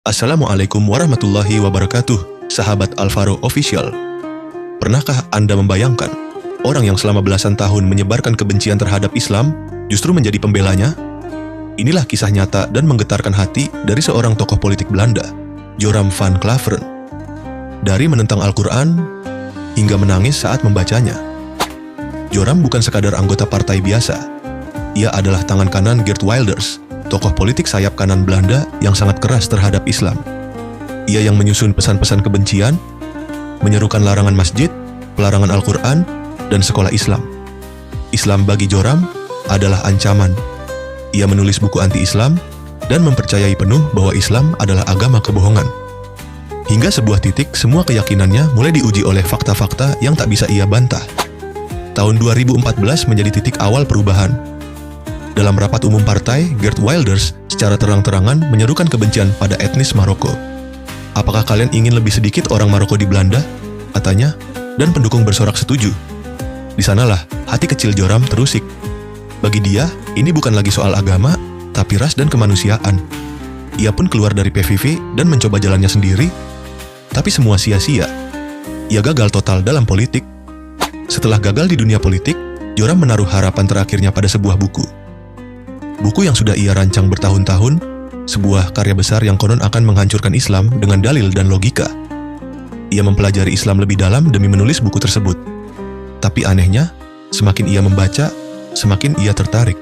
Assalamualaikum warahmatullahi wabarakatuh, sahabat Alvaro Official. Pernahkah Anda membayangkan, orang yang selama belasan tahun menyebarkan kebencian terhadap Islam, justru menjadi pembelanya? Inilah kisah nyata dan menggetarkan hati dari seorang tokoh politik Belanda, Joram van Klaveren. Dari menentang Al-Quran, hingga menangis saat membacanya. Joram bukan sekadar anggota partai biasa. Ia adalah tangan kanan Geert Wilders, tokoh politik sayap kanan Belanda yang sangat keras terhadap Islam. Ia yang menyusun pesan-pesan kebencian, menyerukan larangan masjid, pelarangan Al-Quran, dan sekolah Islam. Islam bagi Joram adalah ancaman. Ia menulis buku anti-Islam dan mempercayai penuh bahwa Islam adalah agama kebohongan. Hingga sebuah titik, semua keyakinannya mulai diuji oleh fakta-fakta yang tak bisa ia bantah. Tahun 2014 menjadi titik awal perubahan. Dalam rapat umum partai, Geert Wilders secara terang-terangan menyerukan kebencian pada etnis Maroko. "Apakah kalian ingin lebih sedikit orang Maroko di Belanda?" katanya, dan pendukung bersorak setuju. Di sanalah hati kecil Joram terusik. Bagi dia, ini bukan lagi soal agama, tapi ras dan kemanusiaan. Ia pun keluar dari PVV dan mencoba jalannya sendiri, tapi semua sia-sia. Ia gagal total dalam politik. Setelah gagal di dunia politik, Joram menaruh harapan terakhirnya pada sebuah buku. Buku yang sudah ia rancang bertahun-tahun, sebuah karya besar yang konon akan menghancurkan Islam dengan dalil dan logika. Ia mempelajari Islam lebih dalam demi menulis buku tersebut. Tapi anehnya, semakin ia membaca, semakin ia tertarik.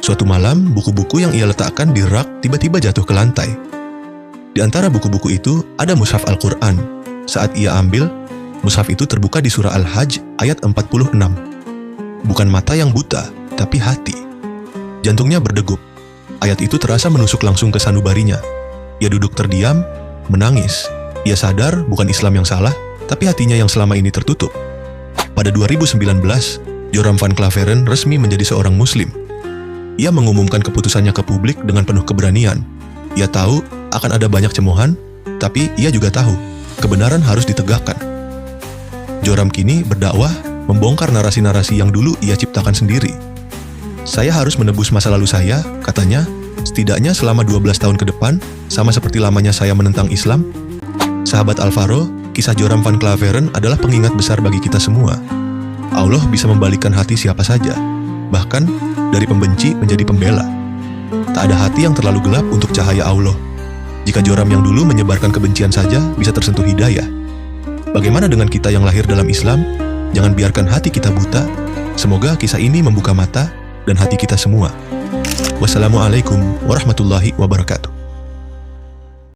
Suatu malam, buku-buku yang ia letakkan di rak tiba-tiba jatuh ke lantai. Di antara buku-buku itu ada mushaf Al-Quran. Saat ia ambil, mushaf itu terbuka di surah Al-Hajj ayat 46. Bukan mata yang buta, tapi hati. Jantungnya berdegup. Ayat itu terasa menusuk langsung ke sanubarinya. Ia duduk terdiam, menangis. Ia sadar bukan Islam yang salah, tapi hatinya yang selama ini tertutup. Pada 2019, Joram van Klaveren resmi menjadi seorang Muslim. Ia mengumumkan keputusannya ke publik dengan penuh keberanian. Ia tahu akan ada banyak cemoohan, tapi ia juga tahu kebenaran harus ditegakkan. Joram kini berdakwah, membongkar narasi-narasi yang dulu ia ciptakan sendiri. "Saya harus menebus masa lalu saya," katanya, "setidaknya selama 12 tahun ke depan, sama seperti lamanya saya menentang Islam." Sahabat Alvaro, kisah Joram van Klaveren adalah pengingat besar bagi kita semua. Allah bisa membalikkan hati siapa saja, bahkan dari pembenci menjadi pembela. Tak ada hati yang terlalu gelap untuk cahaya Allah. Jika Joram yang dulu menyebarkan kebencian saja bisa tersentuh hidayah, bagaimana dengan kita yang lahir dalam Islam? Jangan biarkan hati kita buta. Semoga kisah ini membuka mata dan hati kita semua. Wassalamualaikum warahmatullahi wabarakatuh.